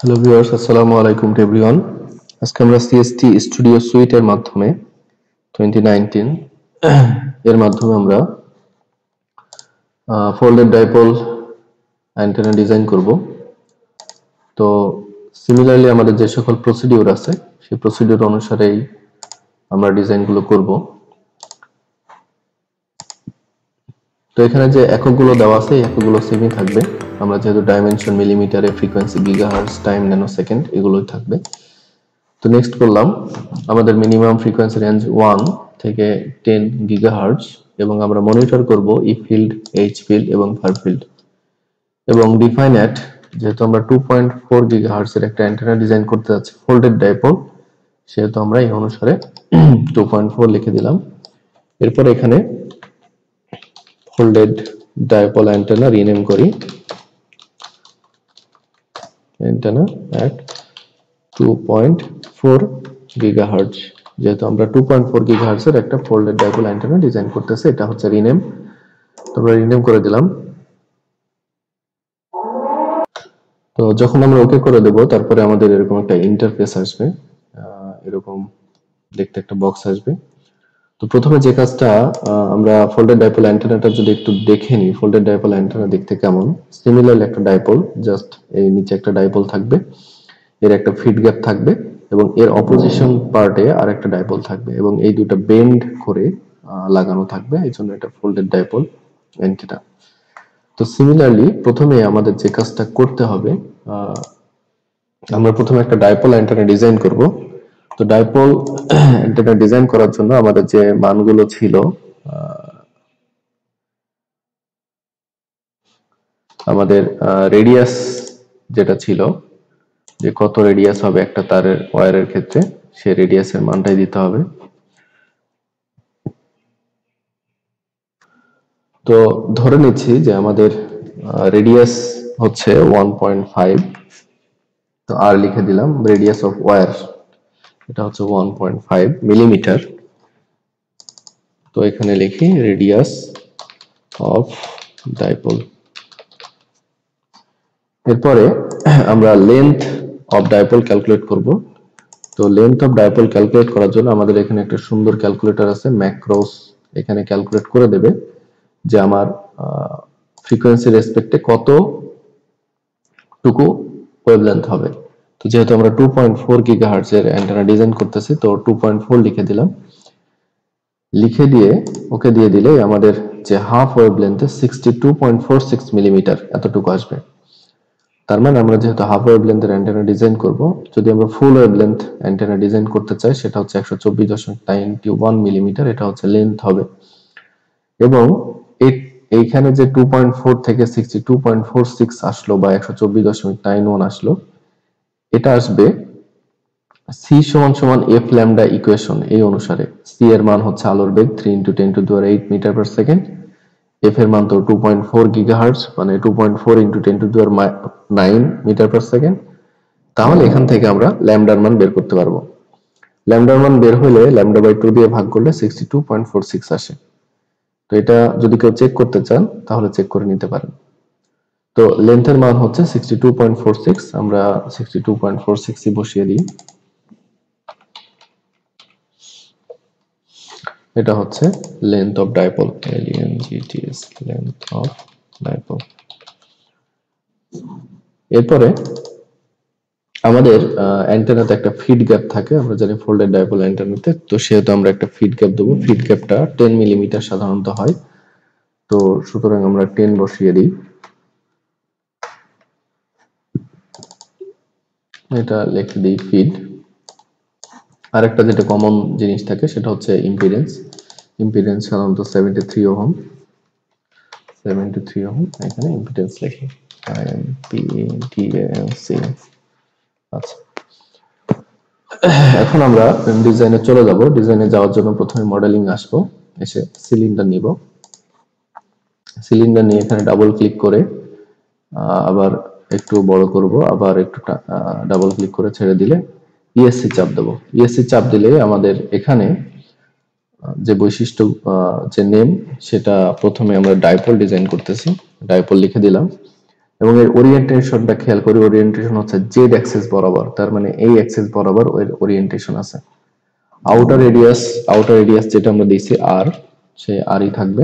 Hello viewers, আসসালামু আলাইকুম to everyone. আজকে আমরা সিএসটি স্টুডিও সুইট এর মাধ্যমে 2019 এর মাধ্যমে আমরা ফোল্ডেড ডাইপোল অ্যান্টেনা ডিজাইন করব। তো সিমিলারলি আমাদের যে সকল প্রসিডিউর আছে সেই প্রসিডিউর অনুসারেই আমরা ডিজাইনগুলো করব। তো এখানে যে এককগুলো দেওয়া আছে এই এককগুলো সেমই থাকবে। আমরা যেহেতু ডাইমেনশন মিলিমিটারে, ফ্রিকোয়েন্সি গিগাহার্টজ, টাইম ন্যানোসেকেন্ড এগুলোই থাকবে। তো নেক্সট করলাম আমাদের মিনিমাম ফ্রিকোয়েন্সি রেঞ্জ 1 থেকে 10 গিগাহার্টজ এবং আমরা মনিটর করব ই ফিল্ড, এইচ ফিল্ড এবং ফার ফিল্ড এবং ডিফাইন অ্যাট, যেহেতু আমরা 2.4 গিগাহার্টজ এর একটা অ্যান্টেনা ডিজাইন করতে যাচ্ছি ফোল্ডেড ডাইপোল, সেহেতু আমরা এই অনুসারে 2.4 লিখে দিলাম। এরপর এখানে ফোল্ডেড ডাইপোল অ্যান্টেনা রিনেম করি অ্যান্টেনা অ্যাট 2.4 গিগাহার্টজ, যেহেতু আমরা 2.4 গিগাহার্টজ এর একটা ফোল্ডেড ডাইপোল অ্যান্টেনা ডিজাইন করতেছি। এটা হচ্ছে রিনেম, আমরা রিনেম করে দিলাম। তো যখন আমরা ওকে করে দেব তারপরে আমাদের এরকম একটা ইন্টারফেস আসবে, এরকম দেখতে একটা বক্স আসবে। তো প্রথমে যে কাজটা আমরা ফোল্ডেড ডাইপোল অ্যান্টেনাটা যদি একটু দেখে নিই, ফোল্ডেড ডাইপোল অ্যান্টেনা দেখতে কেমন। সিমিলারলি একটা ডাইপোল, জাস্ট এই নিচে একটা ডাইপোল থাকবে, এর একটা ফিড গ্যাপ থাকবে এবং এর অপোজিশন পার্টে আর একটা ডাইপোল থাকবে এবং এই দুটো বেন্ড করে লাগানো থাকবে, এই জন্য এটা ফোল্ডেড ডাইপোল অ্যান্টেনা। তো সিমিলারলি প্রথমে আমাদের যে কাজটা করতে হবে, আমরা প্রথমে একটা ডাইপোল অ্যান্টেনা ডিজাইন করব। তো ডাইপোল অ্যান্টেনা ডিজাইন করার জন্য আমাদের যে মানগুলো ছিল, আমাদের রেডিয়াস যেটা ছিল, যে কত রেডিয়াস হবে একটা তারের ওয়্যারের ক্ষেত্রে, সেই রেডিয়াসের মানটাই দিতে হবে। তো ধরে নিচ্ছি যে আমাদের রেডিয়াস হচ্ছে 1.5, তো আর লিখে দিলাম রেডিয়াস অফ ওয়্যার, এটা হচ্ছে 1.5 মিলিমিটার। তো এখানে লিখি রেডিয়াস অফ ডাইপোল। এরপরে আমরা লেন্থ অফ ডাইপোল ক্যালকুলেট করব। তো লেন্থ অফ ডাইপোল ক্যালকুলেট করার জন্য আমাদের এখানে একটা সুন্দর ক্যালকুলেটর আছে, ম্যাক্রোস, এখানে ক্যালকুলেট করে দেবে যে আমার ফ্রিকোয়েন্সি রেসপেক্টে কতটুকু ওয়েভলেন্থ হবে। তো যেহেতু আমরা 2.4 গিগাহার্টজ এর অ্যান্টেনা ডিজাইন করতেছি, তো 2.4 লিখে দিলাম। লিখে দিয়ে ওকে দিয়ে দিলে আমাদের যে হাফ ওয়েভলেন্থে 62.46 মিলিমিটার এতটুকু আসবে। তার মানে আমরা যেহেতু হাফ ওয়েভলেন্থের অ্যান্টেনা ডিজাইন করব, যদি আমরা ফুল ওয়েভলেন্থ অ্যান্টেনা ডিজাইন করতে চাই সেটা হচ্ছে 124.91 মিলিমিটার, এটা হচ্ছে লেন্থ হবে। এবং এইখানে যে 2.4 থেকে 62.46 আসলো বা 124.91 আসলো, এটা আসবে সি সমান সমান এফ ল্যামডা ইকুয়েশন এই অনুসারে। সি এর মান হচ্ছে আলোর বেগ 3 × 10⁸ মিটার পার সেকেন্ড, এফ এর মান তো 2.4 গিগাহার্টজ, মানে 2.4 × 10⁹ মিটার পার সেকেন্ড। তাহলে এখান থেকে আমরা ল্যামডার মান বের করতে পারবো। ল্যামডার মান বের হলে λ/2 দিয়ে ভাগ করলে 62.46 আসে। তো এটা যদি কেউ চেক করতে চান তাহলে চেক করে নিতে পারেন। তো লেন্থের মান হচ্ছে 62.46, আমরা 62.46 বসিয়ে দিই। এটা হচ্ছে length of dipole, LENGTS, length of dipole. এরপরে আমাদের অ্যান্টেনাতে একটা ফিড গ্যাপ থাকে, আমরা জানি ফোল্ডেড ডাইপোল অ্যান্টেনাতে, তো সেহেতু আমরা একটা ফিড গ্যাপ দেবো। ফিড গ্যাপটা 10 মিলিমিটার সাধারণত হয়, তো সুতরাং আমরা 10 বসিয়ে দিই। এটা লিখে দিই ফিড। আরেকটা যেটা কমন জিনিস থাকে সেটা হচ্ছে ইম্পিডেন্স। ইম্পিডেন্স সাধারণত 73 ওহম, 73 ওহম, এখানে ইম্পিডেন্স লিখি IMPEDANC। আচ্ছা, এখন আমরা ডিজাইনে চলে যাব। ডিজাইনে যাওয়ার জন্য প্রথমে মডেলিং আসবো, এসে সিলিন্ডার নিব। সিলিন্ডার নিয়ে এখানে ডাবল ক্লিক করে আবার একটু বড় করব, আবার একটু ডাবল ক্লিক করে ছেড়ে দিলে ইএসসি চাপ দেব। ইএসসি চাপ দিলে আমাদের এখানে যে বৈশিষ্ট্য, যে নেম, সেটা প্রথমে আমরা ডাইপোল ডিজাইন করতেছি, ডাইপোল লিখে দিলাম। এবং এর ওরিয়েন্টেশনটা খেয়াল করি, ওরিয়েন্টেশন হচ্ছে জেড অ্যাক্সিস বরাবর, তার মানে এই অ্যাক্সিস বরাবর এর ওরিয়েন্টেশন আছে। আউটার রেডিয়াস যেটা আমরা দিয়েছি আর, সেই আরই থাকবে।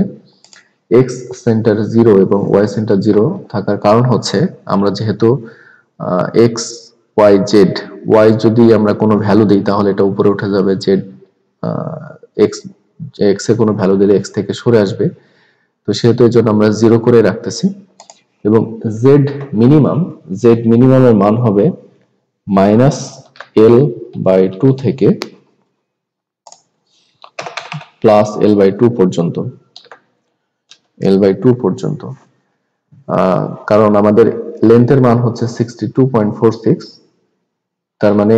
এক্স সেন্টার 0 এবং ওয়াই সেন্টার 0 থাকার কারণ হচ্ছে আমরা যেহেতু এক্স ওয়াই জেড, ওয়াই যদি আমরা কোনো ভ্যালু দিই তাহলে এটা উপরে উঠে যাবে, জেড এক্স এ কোনো ভ্যালু দিলে এক্স থেকে সরে আসবে, তো সেহেতু এর জন্য আমরা 0 করে রাখতেছি। এবং জেড মিনিমামের মান হবে -l/2 থেকে +l/2 পর্যন্ত, l/2 পর্যন্ত। কারণ আমাদের লেন্থের মান হচ্ছে 62.46, তার মানে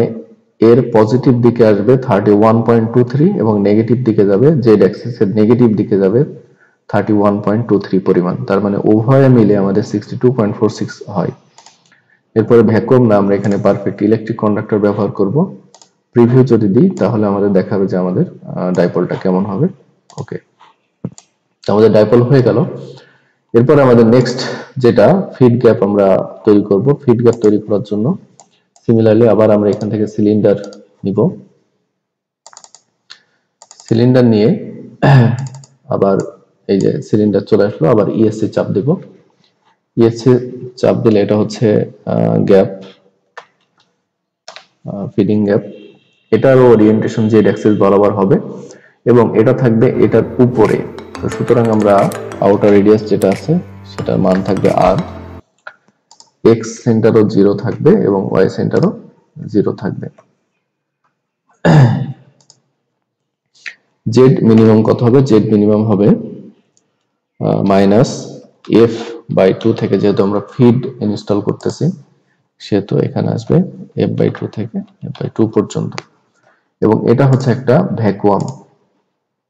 এর পজিটিভ দিকে আসবে 31.23 এবং নেগেটিভ দিকে যাবে, জেড অ্যাক্সিসের নেগেটিভ দিকে যাবে 31.23 পরিমাণ, তার মানে উভয়ে মিলে আমাদের 62.46 হয়। এরপরে ভ্যাকুয়াম না, আমরা এখানে পারফেক্ট ইলেকট্রিক কন্ডাক্টর ব্যবহার করব। প্রিভিউ যদি দিই তাহলে আমাদের দেখাবে যে আমাদের ডাইপোলটা কেমন হবে। ওকে, আমাদের ডাইপোল হয়ে গেল। এরপর আমাদের নেক্সট যেটা ফিড গ্যাপ আমরা তৈরি করব। ফিড গ্যাপ তৈরি করার জন্য সিমিলারলি আবার আমরা এখান থেকে সিলিন্ডার নিব, সিলিন্ডার নিয়ে আবার এই যে সিলিন্ডার চলে আসলো, আবার ইএসসি চাপ দেব। ইএসসি চাপ দিলে এটা হচ্ছে গ্যাপ, ফিডিং গ্যাপ। এটারও ওরিয়েন্টেশন জেড অ্যাক্সিস বরাবর হবে এবং এটা থাকবে এটার উপরে। তো সুতরাং আমরা আউটার রেডিয়াস যেটা আছে সেটার মান থাকবে আর, এক্স সেন্টারও 0 থাকবে এবং ওয়াই সেন্টারও 0 থাকবে। জেড মিনিমাম কত হবে? জেড মিনিমাম হবে -f/2 থেকে, যেহেতু আমরা ফিড ইনস্টল করতেছি সেহেতু এখানে আসবে f/2 থেকে f/2 পর্যন্ত। এবং এটা হচ্ছে একটা ভ্যাকুয়াম।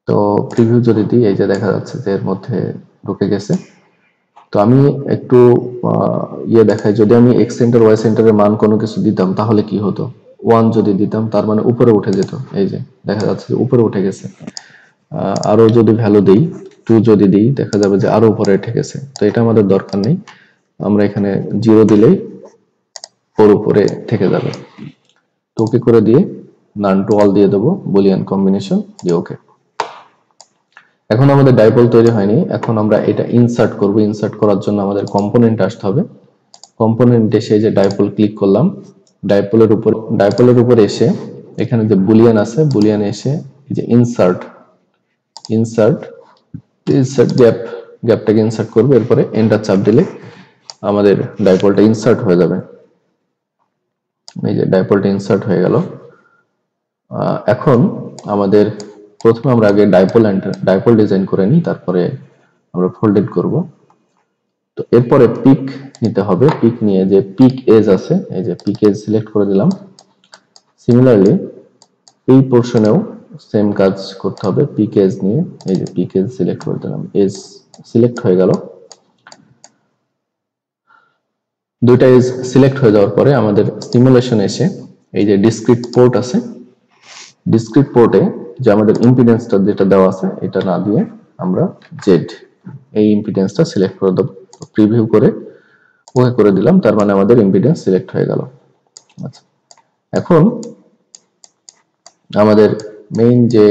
তো প্রিভিউ যদি দিই, এই যে দেখা যাচ্ছে যে এর মধ্যে ঢুকে গেছে। তো আমি একটু দেখাই, যদি আমি এক্স সেন্টার ওয়াই সেন্টারের মান কোনো কিছু দিতাম তাহলে কি হতো। 1 যদি দিতাম তার মানে উপরে উঠে যেত, এই যে দেখা যাচ্ছে যে উপরে উঠে গেছে। আরো যদি ভ্যালু দেই 2 যদি দিই দেখা যাবে যে আরো উপরে উঠে গেছে। তো এটা আমাদের দরকার নেই, আমরা এখানে 0 দিলেই ওর উপরে থেকে যাবে। তো ওকে করে দিয়ে নান টু অল দিয়ে দেবো, বুলিয়ান কম্বিনেশন দিয়ে ওকে। এখন আমাদের ডাইপোল তৈরি হয়নি, এখন আমরা এটা ইনসার্ট করব। ইনসার্ট করার জন্য আমাদের কম্পোনেন্ট আসতে হবে। কম্পোনেন্ট এসে যে ডাইপোল ক্লিক করলাম, ডাইপোলের উপর এসে এখানে যে বুলিয়ান আছে, বুলিয়ান এসে এই যে ইনসার্ট গ্যাপটাকে ইনসার্ট করবে। এরপরে এন্টার চাপ দিলে আমাদের ডাইপোলটা ইনসার্ট হয়ে যাবে। এই যে ডাইপোলটা ইনসার্ট হয়ে গেল। এখন আমাদের প্রথমে আমরা আগে ডাইপোল ডিজাইন করে নিই, তারপরে আমরা ফোল্ডেড করব। তো এরপরে পিক নিতে হবে। পিক নিয়ে যে পিক এজ আছে, এই যে পিক এজ সিলেক্ট করে দিলাম। সিমিলারলি এই পোর্শনেও সেম কাজ করতে হবে, পিক এজ নিয়ে এই যে পিক এজ সিলেক্ট করে দিলাম। এজ সিলেক্ট হয়ে গেল। দুইটা এজ সিলেক্ট হয়ে যাওয়ার পরে আমাদের সিমুলেশন এসে এই যে ডিসক্রিট পোর্ট আছে, ডিসক্রিট পোর্টে যে আমাদের ইম্পিডেন্সটা যেটা দেওয়া আছে এটা না দিয়ে আমরা জেড এই ইম্পিডেন্সটা সিলেক্ট করে দেব। প্রিভিউ করে ওকে করে দিলাম, তার মানে আমাদের ইম্পিডেন্স সিলেক্ট হয়ে গেল। আচ্ছা, এখন আমাদের মেইন যে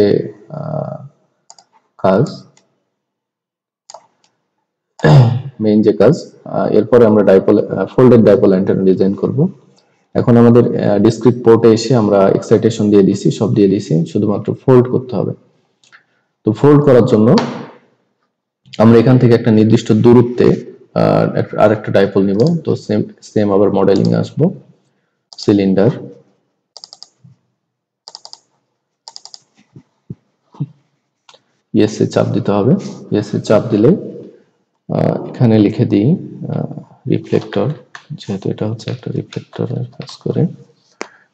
কাজ এরপরে আমরা ফোল্ডেড ডাইপোল অ্যান্টেনা ডিজাইন করব। এখন আমাদের ডিসক্রিট পোর্টে এসে আমরা এক্সাইটেশন দিয়ে দিছি, সব দিয়ে দিছি, শুধুমাত্র ফোল্ড করতে হবে। তো ফোল্ড করার জন্য আমরা এখান থেকে একটা নির্দিষ্ট দূরত্বে আরেকটা ডাইপোল নিব। তো সেম আবার মডেলিং আসবো, সিলিন্ডার, ইএসএ চাপ দিতে হবে। ইএসএ চাপ দিলে এখানে লিখে দিই রিফ্লেক্টর, যেহেতু এটা হচ্ছে একটা রিফ্লেক্টরের কাজ করে।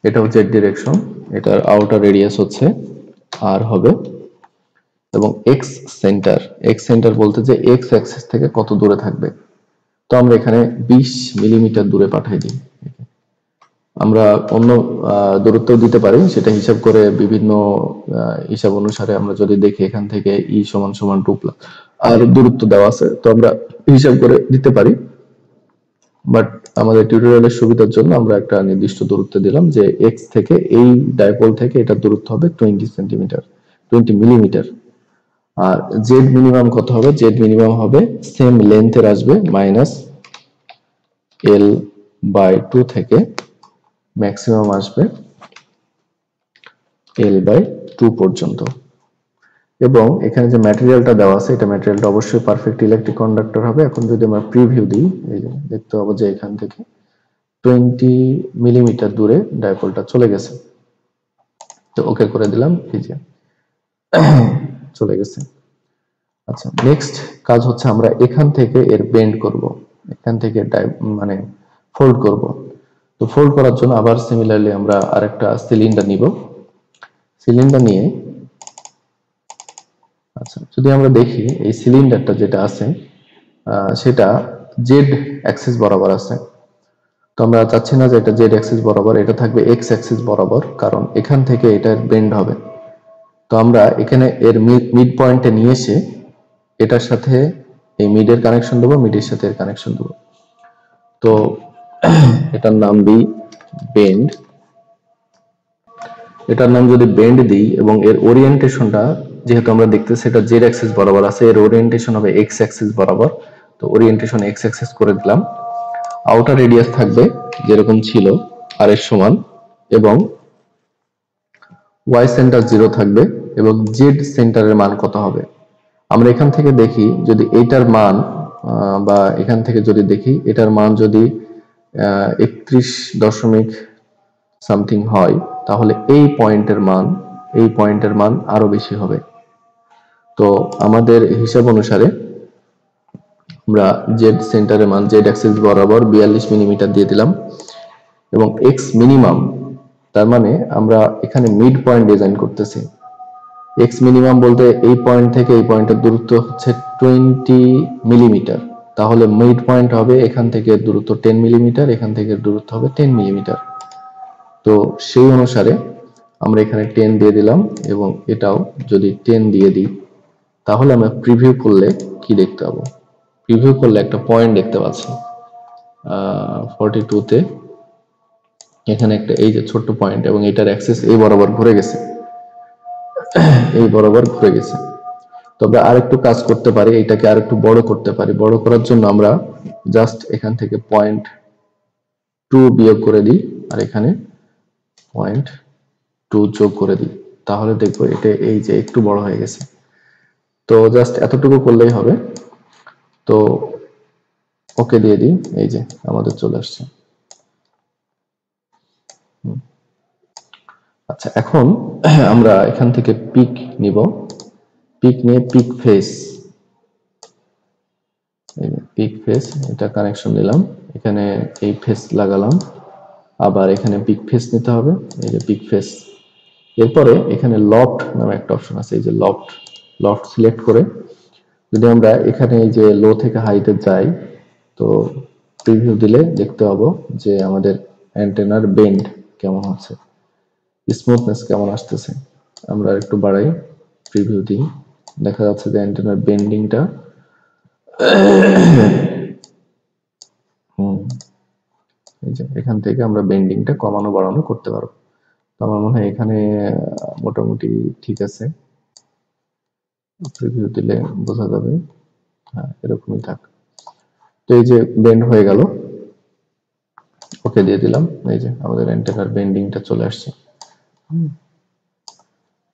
এটা হচ্ছে ডিরেকশন, এটার আউটার রেডিয়াস হচ্ছে আর হবে, এবং এক্স সেন্টার বলতে যে এক্স অ্যাক্সিস থেকে কত দূরে থাকবে। তো আমরা এখানে 20 মিলিমিটার দূরে পাঠিয়ে দিই। আমরা অন্য দূরত্ব দিতে পারি, সেটা হিসাব করে বিভিন্ন হিসাব অনুসারে আমরা যদি দেখি এখান থেকে ই = 2 আর দূরত্ব দেওয়া আছে, তো আমরা হিসাব করে দিতে পারি। বাট আমাদের টিউটোরিয়ালের সুবিধার জন্য আমরা একটা নির্দিষ্ট দূরত্ব দিলাম যে এক্স থেকে এই ডাইপোল থেকে এটা দূরত্ব হবে 20 সেন্টিমিটার, 20 মিলিমিটার। আর জেড মিনিমাম কত হবে? জেড মিনিমাম হবে সেম লেন্থের আসবে মাইনাস এল বাই 2 থেকে ম্যাক্সিমাম আসবে এল বাই 2 পর্যন্ত। এবং এখানে যে ম্যাটেরিয়ালটা দেওয়া আছে এটা ম্যাটেরিয়ালটা অবশ্যই পারফেক্ট ইলেকট্রিক কন্ডাক্টর হবে। এখন যদি আমরা প্রিভিউ দিই, এই যে দেখতে পাবো যে এখান থেকে 20 মিলিমিটার দূরে ডাইপোলটা চলে গেছে। তো ওকে করে দিলাম, এই যে চলে গেছে। আচ্ছা, নেক্সট কাজ হচ্ছে আমরা এখান থেকে এর বেন্ড করব, এখান থেকে মানে ফোল্ড করব। তো ফোল্ড করার জন্য আবার সিমিলারলি আমরা আরেকটা সিলিন্ডার নিব। সিলিন্ডার নিয়ে, আচ্ছা যদি আমরা দেখি এই সিলিন্ডারটা যেটা আছে সেটা জেড অ্যাক্সিস বরাবর আছে। তো আমরা চাচ্ছি না যে এটা জেড অ্যাক্সিস বরাবর, এটা থাকবে এক্স অ্যাক্সিস বরাবর, কারণ এখান থেকে এটার বেন্ড হবে। তো আমরা এখানে এর মিড পয়েন্টে নিয়ে এসে এটার সাথে এই মিডের কানেকশন দেবো, মিডের সাথে এর কানেকশন দেবো। তো এটার নাম দিই বেন্ড। এটার নাম যদি বেন্ড দিই এবং এর ওরিয়েন্টেশনটা যেহেতু আমরা দেখতেছি এটা জেড অ্যাক্সিস বরাবর আছে, এর ওরিয়েন্টেশন হবে এক্স অ্যাক্সিস বরাবর। তো ওরিয়েন্টেশন এক্স অ্যাক্সিস করে দিলাম। আউটার রেডিয়াস থাকবে যেরকম ছিল আর এর সমান, এবং ওয়াই সেন্টার 0 থাকবে, এবং জেড সেন্টারের মান কত হবে? আমরা এখান থেকে দেখি যদি এইটার মান বা এখান থেকে যদি দেখি এটার মান যদি 31 দশমিক সামথিং হয়, তাহলে এই পয়েন্টের মান আরো বেশি হবে। তো আমাদের হিসাব অনুসারে আমরা জেড সেন্টারের মান জেড অ্যাক্সিস বরাবর 42 মিলিমিটার দিয়ে দিলাম, এবং এক্স মিনিমাম, তার মানে আমরা এখানে মিড পয়েন্ট ডিজাইন করতেছি। এক্স মিনিমাম বলতে এই পয়েন্ট থেকে এই পয়েন্টের দূরত্ব হচ্ছে 20 মিলিমিটার, তাহলে মিড পয়েন্ট হবে এখান থেকে দূরত্ব 10 মিলিমিটার, এখান থেকে দূরত্ব হবে 10 মিলিমিটার। তো সেই অনুসারে আমরা এখানে 10 দিয়ে দিলাম, এবং এটাও যদি 10 দিয়ে দিই, তাহলে আমরা প্রিভিউ করলে কি দেখতে পাবো? প্রিভিউ করলে একটা পয়েন্ট দেখতে পাচ্ছি 42 তে, এখানে একটা এই যে ছোট্ট পয়েন্ট, এবং এটার অ্যাক্সিস এই বরাবর ঘুরে গেছে, এই বরাবর ঘুরে গেছে। তবে আরেকটু কাজ করতে পারি, এটাকে আরেকটু বড় করতে পারি। বড় করার জন্য আমরা জাস্ট এখান থেকে 0.2 বিয়োগ করে দিই, আর এখানে 0.2 যোগ করে দিই, তাহলে দেখবো এটা এই যে একটু বড় হয়ে গেছে। তো জাস্ট এতটুকু করলেই হবে। তো ওকে দিয়ে দিই, এই যে আমাদের চলে আসছে। আচ্ছা, এখন আমরা এখান থেকে পিক নিব, পিক নিয়ে পিক ফেস, পিক ফেস এটা কানেকশন দিলাম, এখানে এই ফেস লাগালাম, আবার এখানে পিক ফেস নিতে হবে, এই যে পিক ফেস। এরপরে এখানে লফট নামে একটা অপশন আছে, এই যে লফট সিলেক্ট করে যদি আমরা এখানে এই যে লো থেকে হাইতে যাই, তো প্রিভিউ দিলে দেখতে পাবো যে আমাদের অ্যান্টেনার বেন্ড কেমন হচ্ছে, স্মুথনেস কেমন আসতেছে। আমরা একটু বাড়াই, প্রিভিউ দিই, দেখা যাচ্ছে যে অ্যান্টেনার বেন্ডিংটা এই যে এখান থেকে আমরা বেন্ডিংটা কমানো বাড়ানো করতে পারবো। আমার মনে হয় এখানে মোটামুটি ঠিক আছে, প্রিভিউ দিলে বোঝা যাবে। হ্যাঁ, এরকমই থাক। তো এই যে বেন্ড হয়ে গেল, ওকে দিয়ে দিলাম, এই যে আমাদের অ্যান্টেনার বেন্ডিংটা চলে আসছে।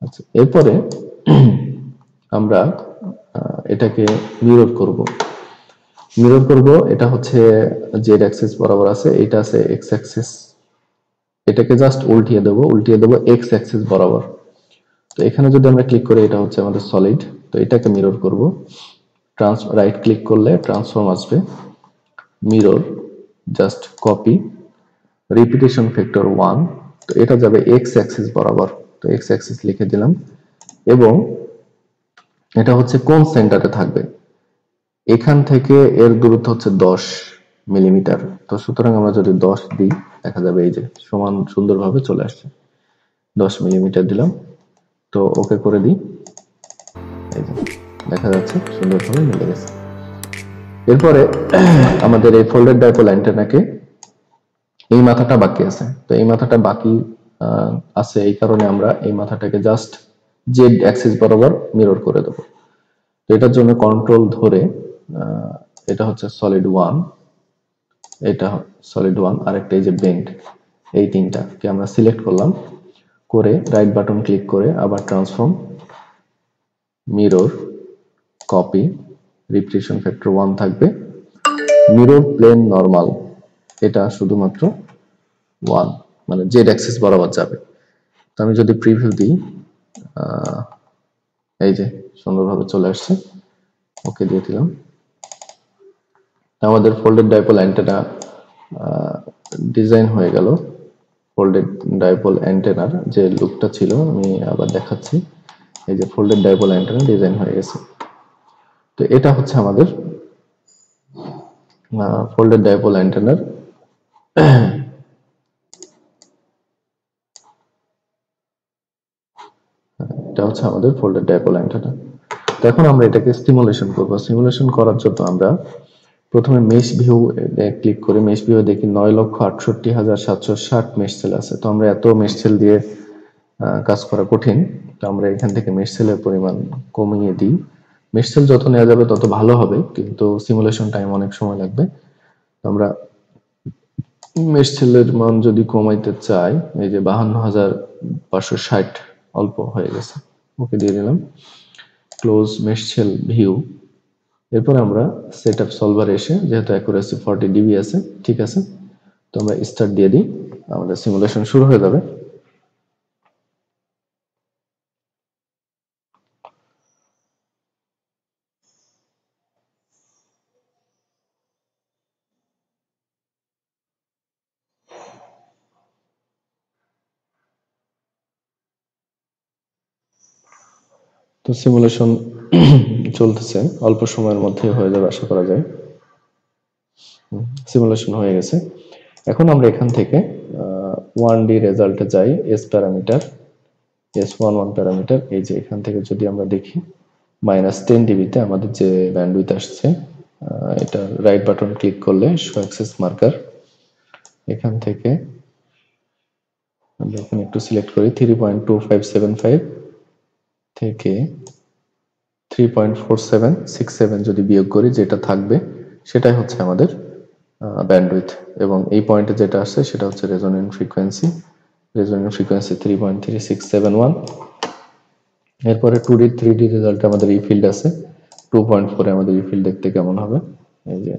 আচ্ছা, এরপরে আমরা এটাকে মিরর করব। এটা হচ্ছে জেড অ্যাক্সিস বরাবর আছে, এটা আছে এক্স অ্যাক্সিস, এটাকে জাস্ট উল্টিয়ে দেবো এক্স অ্যাক্সিস বরাবর। তো এখানে যদি আমরা ক্লিক করি, এটা হচ্ছে আমাদের সলিড, তো এটাকে মিরর করব। রাইট ক্লিক করলে ট্রান্সফর্ম আসবে, mirror, just copy, repetition factor 1, তো এটা যাবে এক্স অ্যাক্সিস বরাবর, তো এক্স অ্যাক্সিস লিখে দিলাম, এবং এটা হচ্ছে কোন সেন্টারে থাকবে, এখান থেকে এর দূরত্ব হচ্ছে 10 মিলিমিটার। তো সুতরাং আমরা যদি 10 দিই, দেখা যাবে এই যে সমান সুন্দরভাবে চলে আসছে, 10 মিলিমিটার দিলাম। তো ওকে করে দিই, এই যে দেখা যাচ্ছে সুন্দরভাবে মিলে গেছে। এরপরে আমাদের এই ফোল্ডেড ডাইপোল অ্যান্টেনাকে এই মাথাটা বাকি আছে, তো এই মাথাটা বাকি আছে এই কারণে আমরা এই মাথাটাকে জাস্ট জেড অ্যাক্সিস বরাবর মিরর করে দেব। তো এটার জন্য কন্ট্রোল ধরে এটা হচ্ছে সলিড 1, এটা সলিড 1 আর একটা এই যে বেন্ড, এই তিনটাকে আমরা সিলেক্ট করলাম, করে রাইট বাটন ক্লিক করে আবার transform, mirror, copy, reflection factor 1 থাকবে, মিরর প্লেন নরমাল এটা শুধুমাত্র 1 মানে জেড অ্যাক্সিস বরাবর যাবে। তো আমি যদি প্রিভিউ দিই, এই যে সুন্দরভাবে চলে আসছে, ওকে দিয়ে দিলাম। আমাদের ফোল্ডেড ডাইপোল অ্যান্টেনা ডিজাইন হয়ে গেল। ফোল্ডেড ডাইপোল অ্যান্টেনার যে লুকটা ছিল আমি আবার দেখাচ্ছি, এই যে ফোল্ডেড ডাইপোল অ্যান্টেনা ডিজাইন হয়ে গেছে। তো এটা হচ্ছে আমাদের ফোল্ডেড ডাইপোল অ্যান্টেনার এটা হচ্ছে আমাদের ফোল্ডেড ডাইপোল অ্যান্টেনা। তো এখন আমরা এটাকে সিমুলেশন করব। সিমুলেশন করার জন্য আমরা প্রথমে মেশ ভিউ ক্লিক করে মেশ ভিউ দেখি 9,68,760 মেশ সেল আছে। তো আমরা এত মেশ সেল দিয়ে কাজ করা কঠিন, তো আমরা এখান থেকে মেশ সেলের পরিমাণ কমিয়ে দিই। মেশ সেল যত নেওয়া যাবে তত ভালো হবে, কিন্তু সিমুলেশন টাইম অনেক সময় লাগবে। আমরা মেশ সেলের মান যদি কমাইতে চাই, এই যে 52,560 অল্প হয়ে গেছে, ওকে দিয়ে দিলাম, ক্লোজ মেশ সেল ভিউ। এরপর আমরা সেটআপ সলভারে এসে, যেহেতু অ্যাকুরেসি 40 ডিবি আছে, ঠিক আছে, তো আমরা স্টার্ট দিয়ে দিই, আমাদের সিমুলেশন শুরু হয়ে যাবে। তো সিমুলেশন চলতেছে, অল্প সময়ের মধ্যে হয়ে যাবে আশা করা যায়। সিমুলেশন হয়ে গেছে। এখন আমরা এখান থেকে 1D রেজাল্টে যাই, এস প্যারামিটার, S11 প্যারামিটার, এই যে এখান থেকে যদি আমরা দেখি -10 ডিবিতে আমাদের যে ব্যান্ডউইথ আসছে, এটা রাইট বাটন ক্লিক করলে শো অ্যাক্সেস মার্কার, এখান থেকে আমরা এখানে একটু সিলেক্ট করি 3.2575 থেকে 3.4767 যদি বিয়োগ করি, যেটা থাকবে সেটাই হচ্ছে আমাদের ব্যান্ডউইথ, এবং এই পয়েন্টে যেটা আসছে সেটা হচ্ছে রেজোনেন্ট ফ্রিকোয়েন্সি, 3.3671। এরপরে 2D 3D রেজাল্ট আমাদের ই ফিল্ড আছে 2.4 এ, আমাদের ই ফিল্ড দেখতে কেমন হবে, এই যে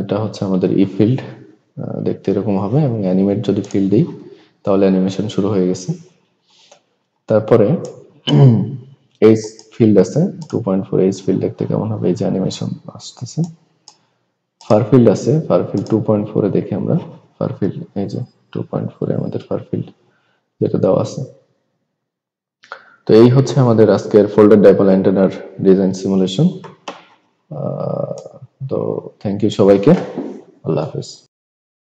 এটা হচ্ছে আমাদের ই ফিল্ড, দেখতে এরকম হবে, এবং অ্যানিমেট যদি ফিল্ড দিই তাহলে অ্যানিমেশন শুরু হয়ে গেছে। তারপরে এইচ ফিল্ড আছে 2.4, এইচ ফিল্ড দেখতে কেমন হবে, এই যে অ্যানিমেশন আসতেছে। ফার ফিল্ড আছে, ফার ফিল্ড 2.4 এ দেখি আমরা, ফার ফিল্ড এই যে 2.4 এ আমাদের ফার ফিল্ড যেটা দেওয়া আছে। তো এই হচ্ছে আমাদের আজকের ফোল্ডেড ডাইপোল অ্যান্টেনার ডিজাইন সিমুলেশন। তো থ্যাংক ইউ সবাইকে, আল্লাহ হাফেজ।